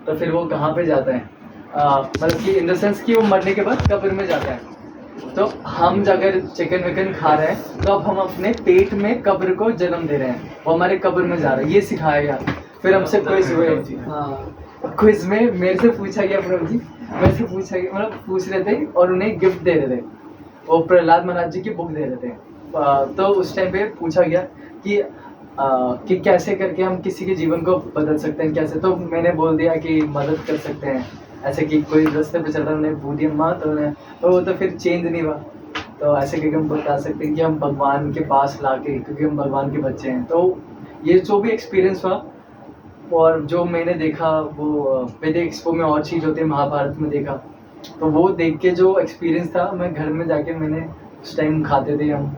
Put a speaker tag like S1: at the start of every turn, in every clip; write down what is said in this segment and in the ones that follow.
S1: तो फिर वो कहाँ पे जाता है, मतलब कि इन द सेंस कि वो मरने के बाद कब्र में जाता है। तो हम अगर चिकन विकन खा रहे हैं तो अब हम अपने पेट में कब्र को जन्म दे रहे हैं, वो हमारे कब्र में जा रहा है, ये सिखाया गया। फिर हमसे क्विज हुए, क्विज में मेरे से पूछा गया, प्रभु जी मेरे से पूछा गया, मतलब पूछ रहे थे और उन्हें गिफ्ट दे रहे थे, वो प्रहलाद महाराज जी की बुक दे रहे थे। तो उस टाइम पे पूछा गया कि कैसे करके हम किसी के जीवन को बदल सकते हैं, कैसे। तो मैंने बोल दिया कि मदद कर सकते हैं, ऐसे कि कोई रास्ते पे चल रहा है, उन्हें बूढ़ी अम्मा, तो उन्हें तो वो तो फिर चेंज नहीं हुआ। तो ऐसे करके हम बता सकते हैं कि हम भगवान के पास लाके, क्योंकि हम भगवान के बच्चे हैं। तो ये जो भी एक्सपीरियंस हुआ और जो मैंने देखा वो वेदिक एक्सपो में और चीज़ होती है, महाभारत में देखा, तो वो देख के जो एक्सपीरियंस था, मैं घर में जाके मैंने उस टाइम खाते थे हम,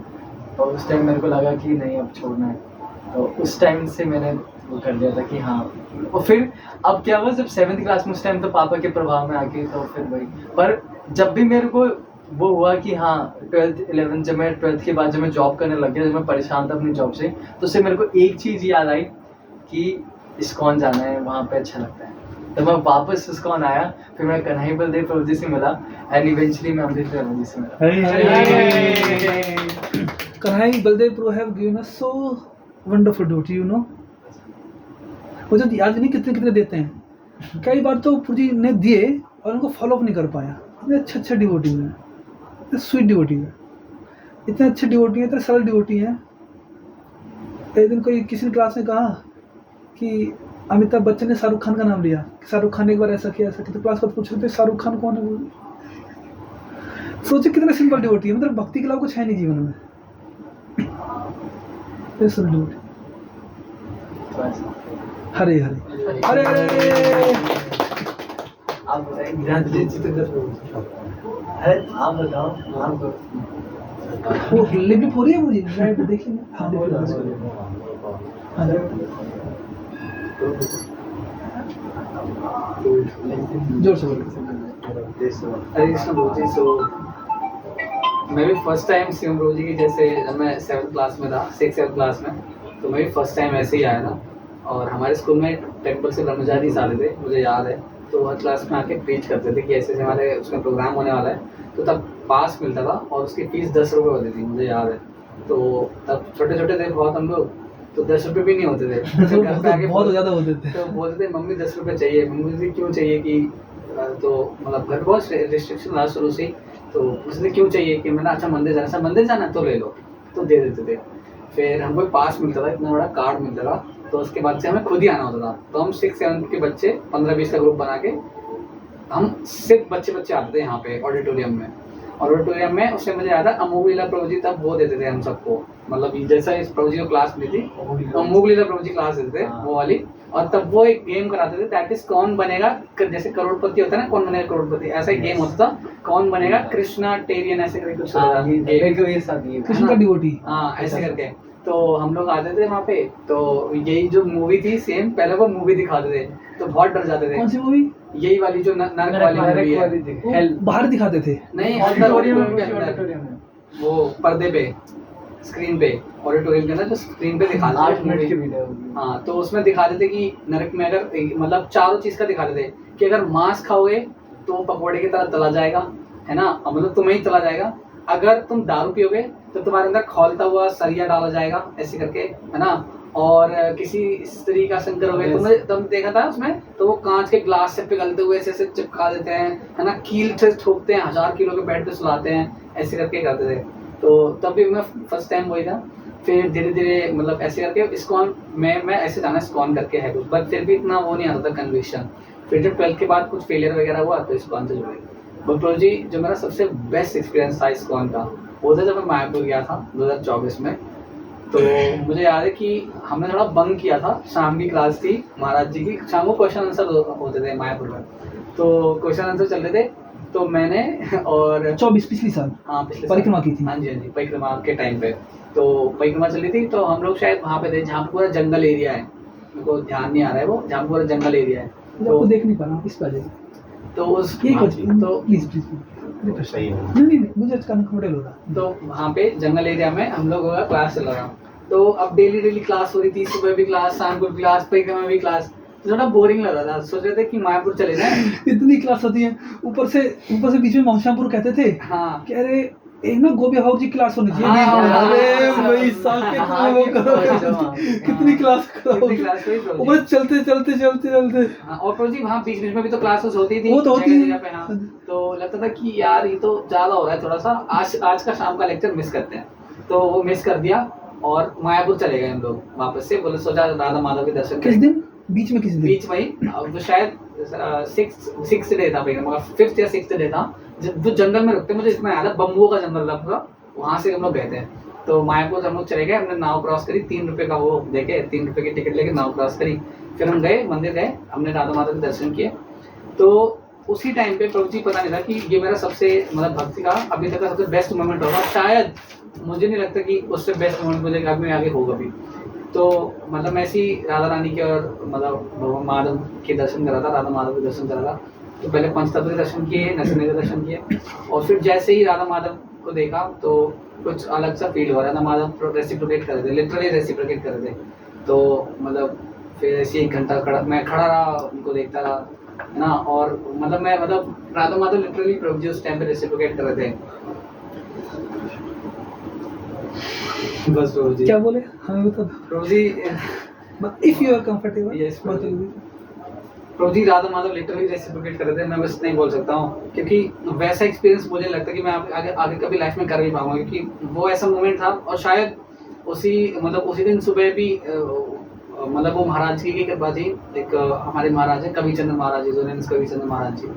S1: और उस टाइम मेरे को लगा कि नहीं अब छोड़ना है। तो उस टाइम से मैंने वो कर लिया था कि हाँ। और फिर अब क्या हुआ, जब 7th क्लास में, उस टाइम तो पापा के प्रभाव में आके, तो फिर वही। पर जब भी मेरे को वो हुआ कि हाँ 12th 11th, जब मैं 12th के बाद जब मैं जॉब करने लग गया, जब मैं परेशान था अपनी जॉब से, तो उससे मेरे को एक चीज़ याद आई कि इस्कॉन जाना है, वहाँ पे अच्छा लगता है। तो मैं वापस इस्कॉन आया, फिर मैं कन्हई बलदेव प्रभु जी से मिला, एंड इवेंचुअली मैं अमृत प्रभु जी से मिला।
S2: कन्हई बलदेव प्रभु have given us so wonderful duty, you know। वो जो याद नहीं कितने कितने देते हैं, कई बार तो प्रभु जी ने दिए और उनको फॉलो अप नहीं कर पाया। इतने अच्छे डिवोटी हैं, इतने स्वीट डिवोटी है, इतने अच्छे डिवोटी हैं, इतने सरल डिवोटी हैं। एक दिन कोई किसी ने क्लास में कहा कि अमिताभ बच्चन ने शाहरुख खान का नाम लिया, शाहरुख खान ने एक बार ऐसा किया ऐसा किया, तो क्लास को पूछ रहे थे शाहरुख खान कौन है। सोचे कितने सिंपल डिवोटी है, मतलब भक्ति के अलावा कुछ है नहीं जीवन में। हरे हरे हरे हरे।
S1: आप बताओ
S2: वो लिप हो रही है मुझे, मैं देखिए जोर से
S1: बोलो। मैं भी फर्स्ट टाइम शिवम प्रभु जी की, जैसे जब मैं 7th क्लास में था, 6th-7th क्लास में, तो मैं भी फर्स्ट टाइम ऐसे ही आया था। और हमारे स्कूल में टेम्पल से ब्रह्मचारी आते थे, मुझे याद है। तो हर क्लास में आके प्रीच करते थे कि ऐसे ऐसे हमारे उसमें प्रोग्राम होने वाला है। तो तब पास मिलता था और उसकी फ़ीस 10 रुपये होती थी, मुझे याद है। तो तब छोटे छोटे थे बहुत हम लोग, तो 10 रुपये भी नहीं होते थे, तो घर पे आके
S2: बहुत ज़्यादा होते थे।
S1: तो बोलते थे मम्मी 10 रुपये चाहिए। मम्मी से क्यों चाहिए कि, तो मतलब घर बहुत रिस्ट्रिक्शन रहा शुरू से, तो उसने क्यों चाहिए कि मैंने अच्छा मंदिर जाना तो ले लो, तो दे देते थे। फिर हमको पास मिलता था, इतना बड़ा कार्ड मिलता था, तो उसके बाद से हमें खुद ही आना होता था। तो हम 6-7 के बच्चे 15-20 का ग्रुप बना के हम सिर्फ बच्चे आते थे यहाँ पे ऑडिटोरियम में। और ऑडिटोरियम में उससे मुझे याद है अमोघ लीला प्रभु जी तब वो देते थे हम सबको, मतलब जैसा इस प्रभु जी को क्लास मिली थी, अमोघ लीला प्रभु जी क्लास देते थे वो वाली। और तब वो एक गेम कराते थे, दैट इज कौन बनेगा, जैसे करोड़पति होता है ना, कौन बनेगा करोड़पति, ऐसा एक गेम होता था, कौन बनेगा कृष्णा टेरियन, ऐसे करके कुछ
S2: कृष्ण का डिवोटी,
S1: हाँ ऐसे करके। तो हम लोग आते थे वहाँ पे, तो यही जो मूवी थी सेम, पहले वो मूवी दिखाते थे तो बहुत डर जाते थे।
S2: कौन सी मूवी?
S1: यही वाली जो नरक वाली मूवी है,
S2: बाहर दिखाते थे,
S1: नहीं ऑडिटोरियम के अंदर, वो पर्दे पे, स्क्रीन पे, ऑडिटोरियम के अंदर जो स्क्रीन पे दिखाते थे 8 मिनट की वीडियो। हाँ, तो उसमें दिखाते थे कि नरक में अगर मतलब चारों चीज़ का दिखाते थे कि अगर मांस खाओगे तो पकौड़े की तरह तला जाएगा, है ना, मतलब तुम्हें ही तला जाएगा। अगर तुम दारू पियोगे तो तुम्हारे अंदर खौलता हुआ सरिया डाला जाएगा, ऐसे करके, है ना। और किसी स्त्री का संकर हो गया, तुम देखा था उसमें, तो वो कांच के ग्लास से पिघलते हुए ऐसे चिपका देते हैं, है ना, कील से ठोकते हैं, 1000 किलो के बेड पे सुलाते हैं, ऐसे करके करते थे। तो तब भी मैं फर्स्ट टाइम वही था। फिर धीरे धीरे मतलब ऐसे करके इस्कॉन मैं ऐसे जाना इस्कॉन करके है कुछ, बट फिर भी इतना वो नहीं आता था कन्विक्शन। फिर जब 12th के बाद कुछ फेलियर वगैरह हुआ तो इस्कॉन से जुड़े। बट प्रभु जी जो मेरा सबसे बेस्ट एक्सपीरियंस था इस्कॉन का, वो था जब मैं मायापुर गया था 2024 में। तो मुझे याद है कि हमने थोड़ा बंक किया था, शाम की क्लास थी महाराज जी की, शाम को क्वेश्चन आंसर होते थे मायापुर में, तो क्वेश्चन आंसर चल रहे थे। तो मैंने और
S2: 24 पिछली साल,
S1: हाँ पिछले
S2: परिक्रमा की थी।
S1: हाँ जी परिक्रमा के टाइम पे, तो परिक्रमा चल रही थी, तो हम लोग शायद वहाँ पे थे जहाँ पूरा जंगल एरिया है, मेरे को ध्यान नहीं आ रहा है वो, जहाँ पूरा जंगल एरिया है,
S2: तो देख नहीं पा रहा इस वजह से।
S1: तो उस
S2: तो प्लीज नहीं मुझे कंफर्टेबल हो रहा।
S1: तो वहाँ पे जंगल एरिया में हम लोगों का क्लास चल रहा, तो अब डेली क्लास हो रही थी, सुबह भी क्लास, शाम को भी क्लास, परिक्रमा भी क्लास।
S3: तो थोड़ा बोरिंग लग रहा था, सोच रहे थे कि मायापुर चले जाएं।
S2: इतनी क्लास होती है, ऊपर से बीच में मोहशापुर कहते थे
S3: हाँ
S2: कि अरे एक ना गोबिया हाउस की क्लास होनी चाहिए।
S3: हाँ,
S2: अरे
S3: हाँ,
S2: भाई साहब
S1: हाँ,
S2: वो करो,
S1: हाँ,
S2: कितनी क्लास
S3: कितनी क्लास हुई
S2: करो,
S3: तो
S2: ऊपर चलते चलते चलते चलते।
S3: हाँ, और तो जी वहाँ बीच बीच में भी तो क्लासेस होती थी,
S2: वो तो होती
S3: जगह
S2: है।
S3: जगह पे। हाँ, तो लगता था कि यार ये तो ज्यादा हो रहा है थोड़ा सा, आज का शाम का लेक्चर मिस करते हैं, तो वो मिस कर दिया और मायापुर चले गए हम लोग वापस से। बोले सोचा राधा माधव के दर्शन
S2: किस
S3: करें।
S2: दिन बीच में, किस दिन?
S3: बीच में ही तो शायद सिक्स डे था भैया, मगर 5th या 6th डे था, जो जंगल में रुकते, मुझे इतना याद है, बम्बुओं का जंगल था पूरा, वहां से हम लोग गए थे। तो मायापुर हम लोग चले गए, हमने नाव क्रॉस करी, 3 रुपए का वो देके 3 रुपए की टिकट लेके नाव क्रॉस करी। फिर हम गए मंदिर गए, हमने राधा माधव के दर्शन किए। तो उसी टाइम पे प्रभु जी पता नहीं था कि ये मेरा सबसे मतलब भक्ति का अभी तक का सबसे बेस्ट मोमेंट होगा, शायद मुझे नहीं लगता कि उससे बेस्ट मोमेंट मुझे आगे होगा भी। तो मतलब मैं ऐसी राधा रानी के और मतलब भगवान माधव के दर्शन करा था, राधा माधव के दर्शन करा था। तो पहले पंचतत्व के दर्शन किए, नरसिंह के दर्शन किए, और फिर जैसे ही राधा माधव को देखा तो कुछ अलग सा फील हो रहा था। माधव रेसिप्रोकेट कर रहे थे, लिटरली रेसिप्रोकेट कर रहे थे। तो मतलब फिर ऐसे 1 घंटा मैं खड़ा रहा, उनको देखता रहा, है ना। और मतलब मैं राधा माधव लिटरली प्रभु जी उस टाइम पे रेसिप्रोकेट कर रहे थे। बस प्रभु जी
S2: क्या बोले हमें बता
S3: प्रभु जी
S2: दो, if you are comfortable.
S3: Yes, Prabhu ji Radha Madhav literally reciprocate कर रहे थे। मैं बस नहीं बोल सकता हूँ, क्योंकि वैसा एक्सपीरियंस मुझे लगता है कि मैं आगे कभी लाइफ में कर नहीं पाऊंगा, क्योंकि वो ऐसा मोमेंट था। और शायद उसी दिन सुबह भी मतलब वो महाराज जी की कृपा थी। एक हमारे महाराज है कविचंद्र महाराज जी, जोनेंस कविचंद्र महाराज जी,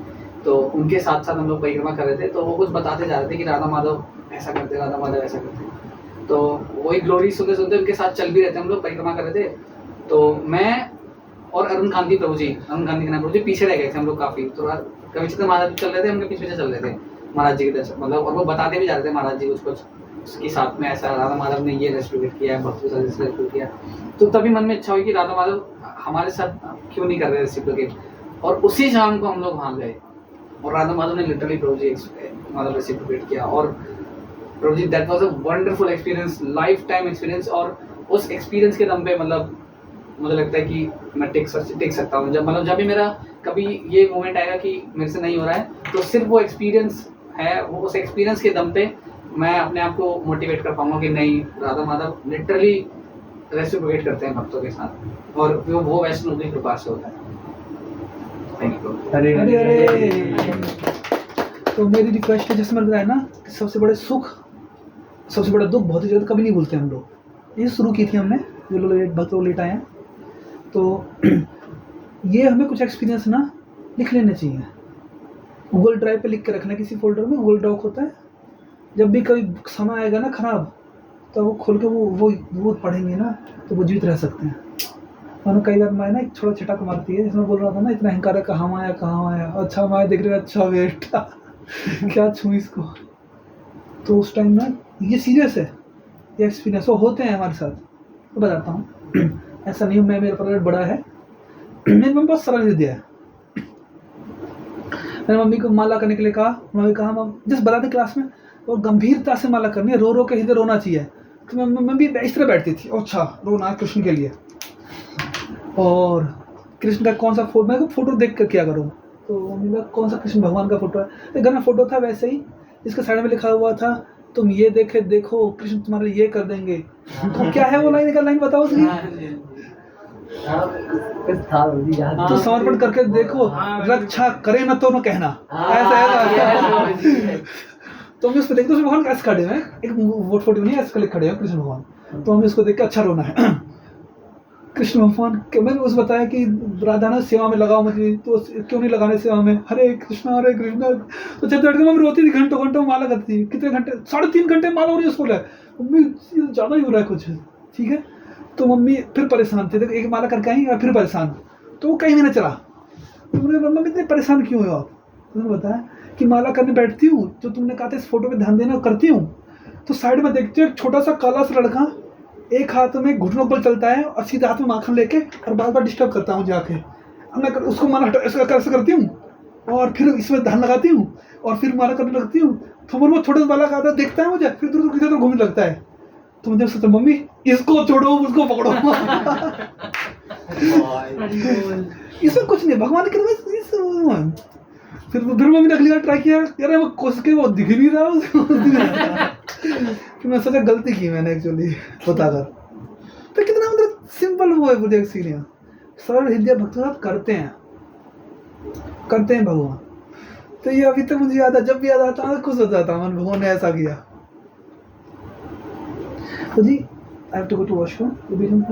S3: तो उनके साथ साथ हम लोग परिक्रमा कर रहे थे। तो वो कुछ बताते जा रहे थे कि राधा माधव ऐसा करते, राधा माधव ऐसा करते। तो वही ग्लोरी सुनते सुनते उनके साथ चल भी रहे थे, हम लोग परिक्रमा कर रहे थे। तो मैं और अरुण गांधी प्रभु जी प्रभु जी पीछे रह गए थे हम लोग काफी। तो कविचंद्र महाराज चल रहे थे, हमने पीछे चल रहे थे महाराज जी के दर्शन, मतलब और वो बताते भी जा रहे थे महाराज जी कुछ उसके साथ में ऐसा राधा माधव ने ये रेस्टोरेट किया है, भक्ति के साथ रेस्टोरेट किया। तो तभी मन में इच्छा हुई कि राधा माधव हमारे साथ क्यों नहीं कर रहे रेसिप्रोकेट। और उसी शाम को हम लोग वहाँ गए और राधा माधव ने लिटरली प्रभु जी मतलब रेसिप्रोकेट किया। और Prabhu ji that was a wonderful experience, life time experience. और उस एक्सपीरियंस के दम पे मतलब मुझे लगता है कि मैं टिक सकता हूँ। जब भी मेरा कभी ये मोमेंट आएगा कि मेरे से नहीं हो रहा है, तो सिर्फ वो एक्सपीरियंस है, वो उस एक्सपीरियंस के दम पे मैं अपने आप को मोटिवेट कर पाऊंगा कि नहीं, राधा माधव लिटरली रेसिप्रोकेट करते हैं भक्तों के साथ, और वो वैष्णो की कृपा से होता है। Thank you.
S2: अरे अरे तो मेरी रिक्वेस्ट है, जैसे मैंने बताया ना, सबसे बड़े सुख सबसे बड़ा दुख बहुत ही ज़्यादा कभी नहीं भूलते हम लोग। ये शुरू की थी हमने, जो लोग भक्त लोग लेट आए हैं, तो ये हमें कुछ एक्सपीरियंस ना लिख लेने चाहिए। गूगल ड्राइव पे लिख के रखना, किसी फोल्डर में गूगल डॉक होता है। जब भी कभी समय आएगा ना खराब, तो वो खोल के वो पढ़ेंगे ना, तो वो जीवित रह सकते हैं। मैंने कई बार मैं ना एक छोटा छटाक मारती है, जिसमें बोल रहा था ना, इतना अहंकार है, कहाँ आया, अच्छा माया देख रहे, अच्छा बेटा क्या छू इसको। तो उस टाइम ना ये सीरियस है, ये एक्सपीरियंस वो होते हैं हमारे साथ। तो बताता हूँ, ऐसा नहीं मैं मेरा प्रोजेक्ट बड़ा है, मेरी मम्मी बहुत सरल दिया है। मैंने मम्मी को माला करने के लिए कहा, मम्मी कहा मम जिस बताते क्लास में और गंभीरता से माला करनी है, रो के हृदय रोना चाहिए। तो मैं भी इस तरह बैठती थी, अच्छा रोना है कृष्ण के लिए, और कृष्ण का कौन सा फोटो, मैं फोटो देख कर क्या करूँ। तो मम्मी का कौन सा कृष्ण भगवान का फोटो है, तो घर में फोटो था वैसे ही, जिसके साइड में लिखा हुआ था, तुम ये देखो कृष्ण तुम्हारे ये कर देंगे। तो क्या है वो लाइन बताओ उसकी, तो समर्पण करके देखो, रक्षा करे ना तो न कहना, ऐसा है। तो हम उसको देखते, भगवान ऐसे खड़े हैं, एक फोटो नहीं ऐसे खड़े हैं कृष्ण भगवान। तो हमें उसको देख के अच्छा रोना है। कृष्ण भगवान के मैंने उस बताया कि राधा ना सेवा में लगाओ मुझे, तो क्यों नहीं लगाने सेवा में, हरे कृष्णा। तो जब मम्मी रोती थी, घंटों माला करती थी, कितने घंटे, 3.5 घंटे माला हो रही है उसको, मम्मी ज़्यादा ही हो रहा है कुछ, ठीक है। तो मम्मी फिर परेशान थे, एक माला करके आई और फिर परेशान, तो वो कई महीने चला। तो मम्मी इतने परेशान क्यों हो आप, तो उन्होंने बताया कि माला करने बैठती हूँ, जो तुमने कहा था इस फोटो पे ध्यान देना करती हूँ, तो साइड में देखती हूँ एक छोटा सा काला सा लड़का, एक हाथ में घुटनों पर चलता है और सीधे हाथ में माखन लेके, और बार बार डिस्टर्ब करता हूँ जाके। अब मैं उसको माला ऐसा करती हूँ, और फिर इसमें ध्यान लगाती हूँ, और फिर माला करने लगती हूँ। तो वो छोटे माला का आता देखता है मुझे, फिर दूर घूमने लगता है। तो मुझे सोचा मम्मी इसको छोड़ो, उसको पकड़ो। इसमें कुछ नहीं, भगवान के फिर मैंने अगली बार ट्राई किया, यार वो कोस के वो दिख नहीं रहा उसको कि मैं सोचा गलती की मैंने एक्चुअली बताकर। तो कितना मतलब सिंपल वो है प्रोजेक्ट सीनियर, सरल हृदय भक्त साहब करते हैं भगवान। तो ये अभी तक मुझे याद है, जब भी याद आता है खुश हो जाता हूँ, भगवान ने ऐसा किया। तो ji I have to go to washroom, तो बीच में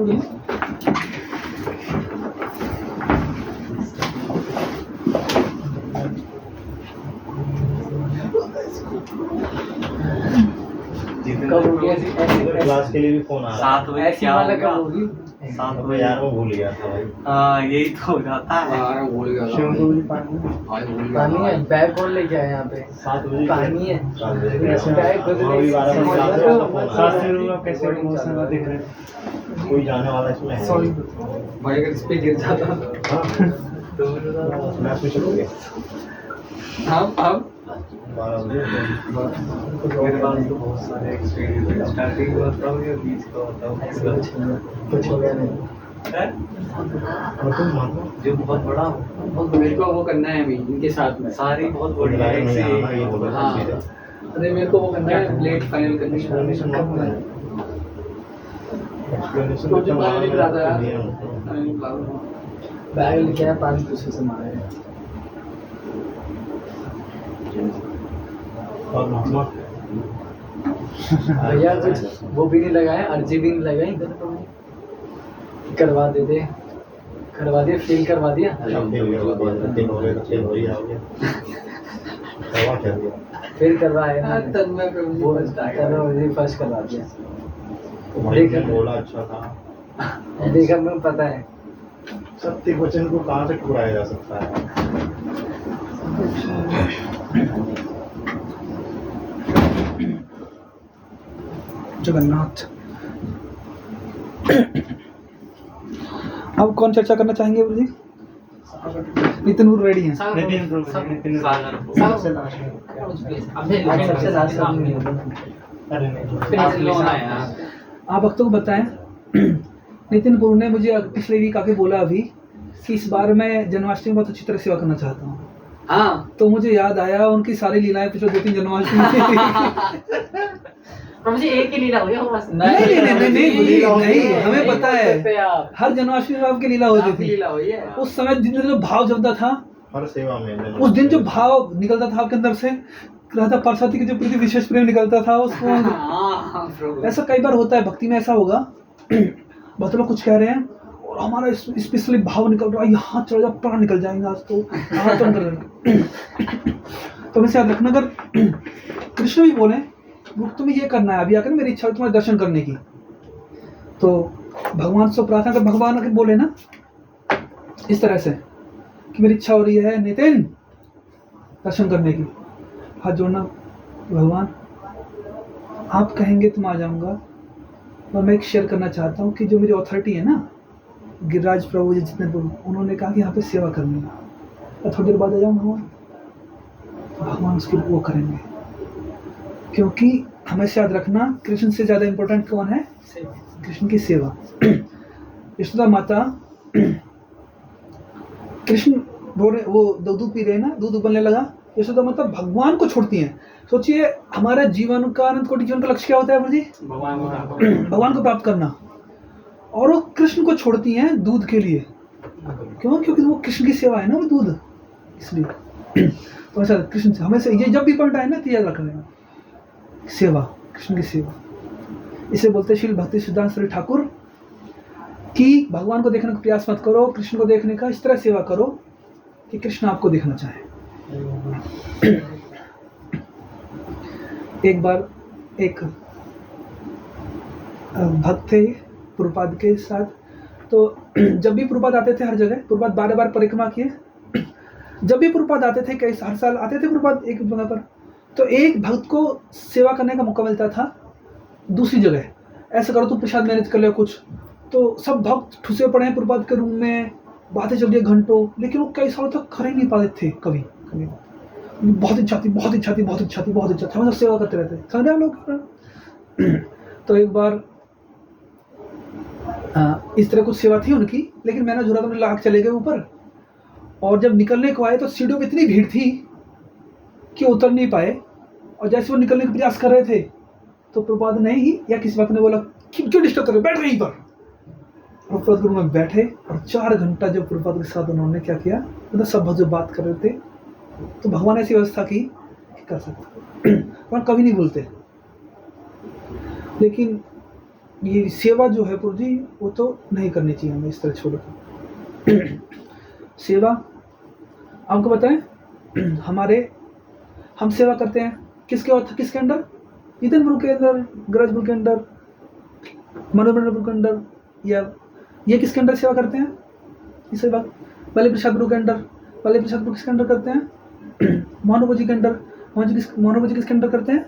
S1: कब होगी ऐसी
S4: क्लास के लिए भी फोन आ रहा
S5: 7 बजे
S1: ऐसी
S5: क्या
S1: वाला
S5: होगा?
S1: कब होगी?
S5: 7
S4: है
S5: बजे
S4: यार, वो भूल गया था भाई।
S5: हाँ यही तो हो जाता है।
S3: हाँ, भूल गया था।
S2: पानी
S3: भाई, भूल गया
S1: पानी
S3: था।
S1: है, बैग कौन लेके आया यहाँ पे?
S4: 7 बजे
S1: पानी है।
S4: 7 बजे
S1: ऐसे बैग खुद
S4: हाँ, अभी 12 बजे क्लास में फोन आ रहा है।
S1: कैसे इमोशनल दिख रहे
S4: कोई जाने वाला इसमें है
S1: सॉरी
S3: भाई अगर इस पे गिर जाता
S4: हाँ, मैं पूछ लूँगी
S3: अब
S4: 12 बजे
S5: मेरे पास तो बहुत सारे एक्सपीरियंस है। स्टार्टिंग का बताओ या बीच का बताओ?
S1: कुछ हो गया नहीं।
S4: और तुम मानो
S5: जो बहुत बड़ा हो,
S3: मेरे को वो करना है अभी इनके साथ में।
S5: सारी बहुत
S4: बड़ी
S5: बढ़िया
S4: लाइन
S5: एक
S4: में
S5: से
S4: आना ये
S5: एक।
S4: बोला
S3: हाँ।
S4: सीधा
S3: अरे मेरे को वो करना है, प्लेट फाइनल करनी है।
S4: एक्सप्लेनेशन मत करना। एक्सप्लेनेशन
S3: तो जो मैं लिख रहा था यार।
S4: दिया
S1: बैग लेके आया, पानी पीछे से मारे।
S4: और महात्मा
S1: भैया कुछ वो भी नहीं लगाए, अर्जी भी नहीं लगाई इधर तो करवा दे करवा दिया, फील करवा दिया। फिर करवाए
S3: हाँ, तब मैं
S1: वो फर्स्ट करवा दिया।
S4: बोला अच्छा था।
S1: देखा मैं पता है।
S4: सत्य वचन को कहाँ से ठुकराया जा सकता है?
S2: जगन्नाथ। अब कौन चर्चा करना चाहेंगे गुरु जी? नितिन गुरु रेडी हैं?
S1: आज सबसे लास्ट आदमी है।
S2: आप भक्तों को बताएं। नितिन गुरु ने मुझे पिछले वीक आके बोला अभी कि इस बार मैं जन्माष्टमी बहुत अच्छी तरह सेवा करना चाहता हूँ।
S3: हाँ,
S2: तो मुझे याद आया उनकी सारी लीलाएं पिछले 2-3 जन्माष्टमी
S6: मुझे एक ही लीला हो गया बस।
S2: नहीं, हमें पता है
S1: आप
S2: हर जन्माष्टमी में आपकी लीला होती
S3: आपकी
S2: थी।
S3: लीला हुई है।
S2: उस समय जिन जो भाव जमता था,
S4: हर सेवा में
S2: उस दिन जो भाव निकलता था आपके अंदर से, राधा पार्वती के जो प्रति विशेष प्रेम निकलता था उसको।
S3: हाँ, प्रभु।
S2: ऐसा कई बार होता है भक्ति में, ऐसा होगा बहुत लोग कुछ कह रहे हैं और हमारा स्पेशली भाव निकल रहा है, यहाँ चढ़ जा प्राण निकल जाएंगे आज तो, यहाँ तो तो वैसे याद रखना, अगर कृष्ण भी बोले तुम्हें ये करना है, अभी आकर मेरी इच्छा है तुम्हारे दर्शन करने की, तो भगवान से प्रार्थना कर, भगवान आके बोले ना इस तरह से कि मेरी इच्छा हो रही है नितिन दर्शन करने की, हाथ जोड़ना, भगवान आप कहेंगे तो मैं आ जाऊंगा। और मैं एक शेयर करना चाहता हूँ कि जो मेरी अथॉरिटी है ना, गिरिराज प्रभु जी जितने प्रभु, उन्होंने कहा कि यहाँ पे सेवा करनी है, और थोड़ी देर बाद आ जाऊँ भगवान उसकी वो करेंगे। क्योंकि हमेशा याद रखना, कृष्ण से ज़्यादा इम्पोर्टेंट कौन है? कृष्ण की सेवा। यशोदा माता, कृष्ण बोल रहे, वो दूध पी रहे हैं ना, दूध उबलने लगा, यशोदा माता भगवान को छोड़ती हैं। सोचिए हमारे जीवन का, अनंत कोटि जीवन का लक्ष्य क्या होता है प्रभु जी? भगवान को प्राप्त करना, और वो कृष्ण को छोड़ती हैं दूध के लिए। क्यों? क्योंकि वो कृष्ण की सेवा है ना, वो दूध, इसलिए। तो ऐसा कृष्ण से हमेशा ये जब भी पॉइंट आए ना तो याद रख लेना, सेवा, कृष्ण की सेवा। इसे बोलते श्रील भक्ति सिद्धांत श्री ठाकुर कि भगवान को देखने का प्रयास मत करो, कृष्ण को देखने का इस तरह सेवा करो कि कृष्ण आपको देखना चाहे। एक बार एक भक्त थे प्रभुपाद के साथ, तो जब भी प्रभुपाद आते थे हर जगह, प्रभुपाद बार परिक्रमा किए, जब भी प्रभुपाद आते थे, कई हर साल आते थे प्रभुपाद एक जगह पर, तो एक भक्त को सेवा करने का मौका मिलता था दूसरी जगह। ऐसा करो तो प्रसाद मैनेज कर ले कुछ, तो सब भक्त ठुसे पड़े हैं प्रभुपाद के रूम में, बातें चल रही है घंटों, लेकिन वो कई सालों तक कर ही नहीं पाते थे। कभी बहुत इच्छा थी, मतलब सेवा करते रहते समझे आप लोग। तो एक बार इस तरह कुछ सेवा थी उनकी, लेकिन मैंने झूला तो लाग चले गए ऊपर, और जब निकलने को आए तो सीढ़ियों पे इतनी भीड़ थी कि उतर नहीं पाए, और जैसे वो निकलने का प्रयास कर रहे थे तो प्रभुपाद ने ही या किसी बात ने बोला कि क्यों डिस्टर्ब कर रहे, बैठ यहीं पर। प्रभुपाद गुरु में बैठे और 4 घंटा जो प्रभुपाद के साथ उन्होंने क्या किया, मतलब सब जो बात कर रहे थे, तो भगवान ऐसी व्यवस्था की कि कर सकते वहाँ कभी नहीं भूलते। लेकिन ये सेवा जो है प्रभु जी वो तो नहीं करनी चाहिए हमें इस तरह छोड़कर। सेवा आपको बताएं, हम सेवा करते हैं किसके अंडर, नितिन गुरु के अंदर, गरज गुरु के अंदर, मनोरंजन गुरु के अंदर, या ये किसके अंदर सेवा करते हैं, इस बात बलि प्रसाद गुरु के अंदर, बलि प्रसाद गुरु किसके अंदर करते हैं, मोहनोबा जी के अंदर, मोहनोबा जी किसके अंदर करते हैं,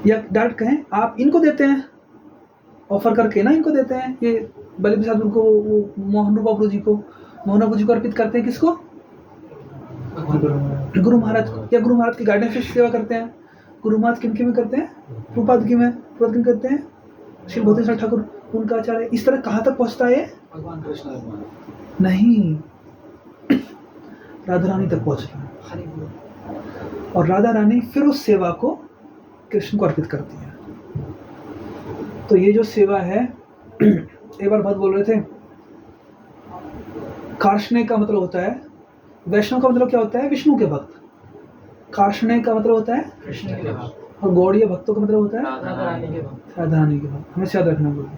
S2: या डायरेक्ट कहें आप इनको देते हैं, ऑफर करके ना इनको देते हैं, ये बलि प्रसाद गुरु को, वो मोहनोबा को अर्पित करते हैं, किसको, गुरु महाराज को, या गुरु महाराज की गाइडेंस से सेवा करते हैं। गुरु महाराज किनके में करते हैं, प्रभुपाद की में, प्रभुपाद किन करते हैं, श्री भक्ति ठाकुर उनका आचार्य। इस तरह कहाँ तक पहुँचता है,
S3: भगवान कृष्ण भगवान
S2: नहीं, राधा रानी तक पहुँच रहा है, और राधा रानी फिर उस सेवा को कृष्ण को अर्पित करती है। तो ये जो सेवा है, एक बार बहुत बोल रहे थे, कार्ष्णे का मतलब होता है, वैष्णव का मतलब क्या होता है, विष्णु के भक्त। कार्ष्णे का मतलब होता है
S6: कृष्ण के भक्त,
S2: और गौड़ीय भक्तों का मतलब होता है
S6: राधा रानी के भक्त।
S2: राधा रानी के भक्त। हमें याद रखना बोलिए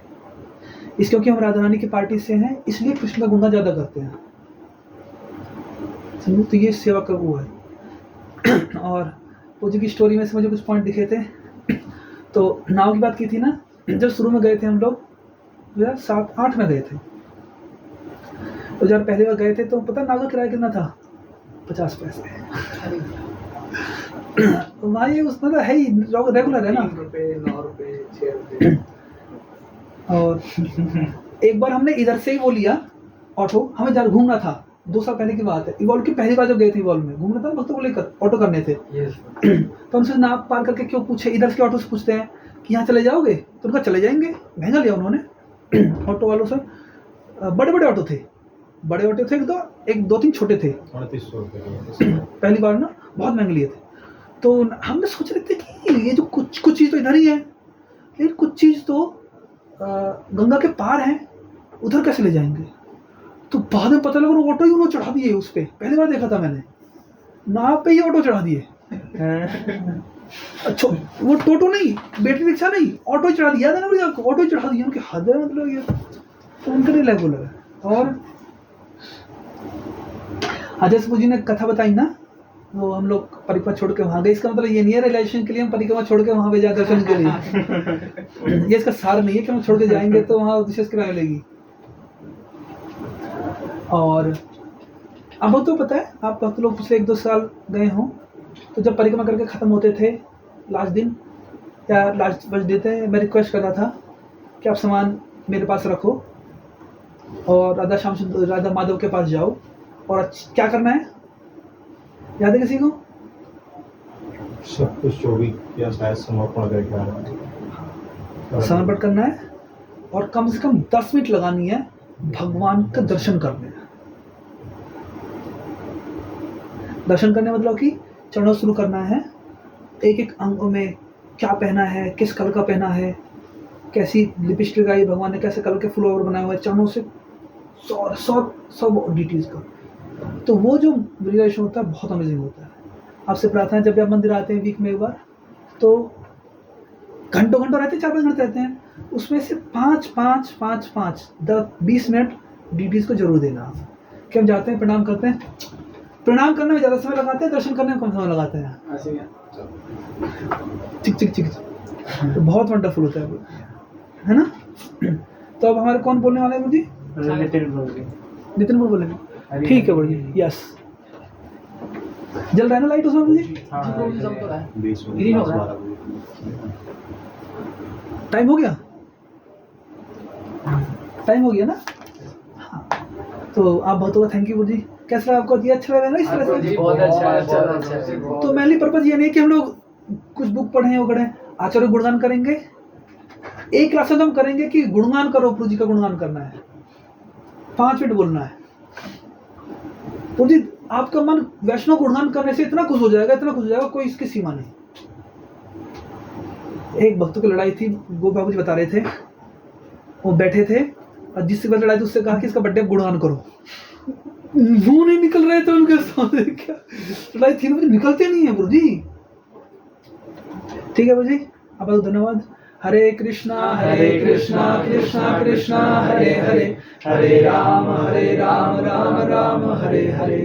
S2: इस, क्योंकि हम राधा रानी की पार्टी से हैं इसलिए कृष्ण का गुणगान ज़्यादा करते हैं, समझो। तो ये सेवा का वो है। और वो जी की स्टोरी में से मुझे कुछ पॉइंट दिखे थे। तो नाव की बात की थी ना, जब शुरू में गए थे हम लोग 2007-8 में गए थे, तो जब पहली बार गए थे तो पता नाव का किराया कितना था, 50 पैसे। तो वहाँ ये उसमें तो है ही, रेगुलर है ना।
S3: 3 रुपए 9 रुपए 6 रुपए।
S2: और एक बार हमने इधर से ही वो लिया ऑटो, हमें जब घूमना था, 2 साल पहले की बात है, इवॉल्व की पहली बार जब गए थे, इवॉल्व में घूमना था, भक्तों को लेकर ऑटो करने थे। तो हमसे नाव पार करके क्यों पूछे, इधर के ऑटो से पूछते हैं कि यहाँ चले जाओगे, तो उनका चले जाएंगे, महंगा लिया उन्होंने ऑटो वालों से। बड़े बड़े ऑटो थे, बड़े ऑटो थे, एक दो तीन छोटे थे,
S4: 3800 रुपये
S2: पहली बार ना, बहुत महंगे लिए थे। तो हमने सोच रहे थे कि ये जो कुछ चीज़ तो इधर ही है, लेकिन कुछ चीज़ तो गंगा के पार है, उधर कैसे ले जाएंगे। तो बाद में पता लगा वो ऑटो ही उन्होंने चढ़ा दिए उस पर, पहली बार देखा था मैंने, नाव पे ही ऑटो चढ़ा दिए। अच्छा, वो टोटो नहीं, बैटरी रिक्शा नहीं, ऑटो ही चढ़ा दिया था ना मुझे, आपको ऑटो ही चढ़ा दिया, उनकी हद है, मतलब ये तो उनके लिए रेगुलर है। और अजय जी ने कथा बताई ना, वो हम लोग परिक्रमा छोड़ के वहाँ गए, इसका मतलब ये नहीं है रिलेशन के लिए हम परिक्रमा छोड़ के वहाँ पे जाए दर्शन के लिए। ये इसका सार नहीं है कि हम छोड़ के जाएंगे तो वहाँ विशेष किराया मिलेगी। और अब तो पता है, आप भक्त लोग पिछले 1-2 साल गए हों, तो जब परिक्रमा करके ख़त्म होते थे लास्ट दिन या लास्ट बर्थडे थे, मैं रिक्वेस्ट कर रहा था कि आप सामान मेरे पास रखो और राधा माधव के पास जाओ, और क्या करना है याद है किसी को,
S4: सब कुछ जो भी किया शायद समर्पण करके आना,
S2: समर्पण करना है, और कम से कम 10 मिनट लगानी है भगवान का दर्शन करने। दर्शन करने मतलब कि चरणों शुरू करना है, एक एक अंगों में क्या पहना है, किस कलर का पहना है, कैसी लिपस्टिक आई भगवान ने, कैसे कलर के फ्लावर बनाए हुए चरणों से, सब डिटेल्स का। तो वो जो रियलाइजेशन होता है बहुत अमेजिंग होता है। आपसे प्रार्थना है, जब भी आप मंदिर आते हैं वीक में एक बार, तो घंटों रहते हैं, 4-5 घंटे रहते हैं, उसमें से 5-5-5-5-10-20 मिनट डिटेल्स को जरूर देना आप, कि हम जाते हैं, प्रणाम करते हैं। प्रणाम करने में ज़्यादा समय लगाते हैं, दर्शन करने में कम समय लगाते हैं।
S3: ऐसे ही है।
S2: चिक तो बहुत वंडरफुल होता है ना। तो अब हमारे कौन बोलने वाले हैं गुरु जी? नितिन गुरु बोलेंगे, ठीक है गुरु जी। यस, जल रहा है ना लाइट उसमें गुरु जी? टाइम हो गया, टाइम हो गया ना। हाँ, तो आप बहुत बहुत थैंक यू गुरु जी। कैसा लगा आपको? ये अच्छा लगा ना इस तरह से?
S1: बहुत अच्छा।
S2: तो मेनली पर्पज ये नहीं कि हम लोग कुछ बुक पढ़ें वो करें, आचार्य गुणगान करेंगे, एक क्लास में तो हम करेंगे कि गुणगान करो, प्रभु जी का गुणगान करना है, 5 मिनट बोलना है। प्रभु जी आपका मन वैष्णव गुणगान करने से इतना खुश हो जाएगा, इतना खुश हो जाएगा, कोई इसकी सीमा नहीं। एक भक्तों की लड़ाई थी, गो बाबू जी बता रहे थे, वो बैठे थे और जिससे लड़ाई थी उससे कहा कि इसका बर्थडे गुणगान करो, वो नहीं निकल रहे थे उनके सामने। क्या लड़ाई थी, मुझे निकलते नहीं है प्रभु जी। ठीक है प्रभु जी, आप धन्यवाद। हरे कृष्णा कृष्णा कृष्णा हरे हरे, हरे राम राम राम हरे हरे।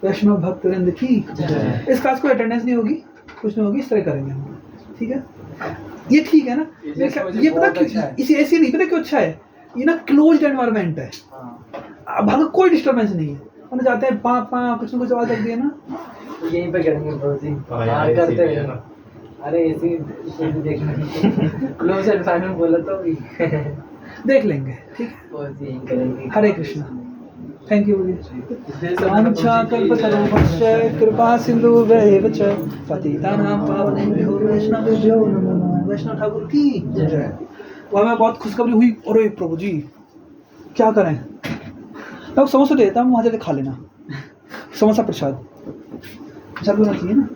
S2: वैष्णव भक्त वृंद की इस क्लास को अटेंडेंस नहीं होगी, कुछ नहीं होगी, इस तरह करेंगे हम, ठीक है? ये ठीक है ना? ये पता क्यों इसे ऐसे नहीं, पता क्यों अच्छा है? ये ना क्लोज्ड एनवायरनमेंट है, अब भाग कोई डिस्टर्बेंस नहीं है। हम जाते हैं पा कुछ न कुछ आवाज लग दी है ना,
S6: तो यहीं पे करेंगे प्रभु जी, बाहर करते हैं। अरे ऐसे देखना क्लोज एंड फाइनल बोला तो भी
S2: देख लेंगे, ठीक है?
S6: प्रभु जी यहीं करेंगे।
S2: हरे कृष्णा, थैंक यू। वाञ्छा कल्पतरुभ्यश्च कृपा सिन्धुभ्यैव च पतितानां पावनेभ्यो वैष्णवेभ्यो नमो नमः। वैष्णव ठाकुर की जय। वह हमें बहुत खुशखबरी हुई। अरे प्रभु जी क्या करें, मैं समोसा देता हूँ, वहाँ जाके खा लेना, समोसा प्रसाद होना चाहिए ना।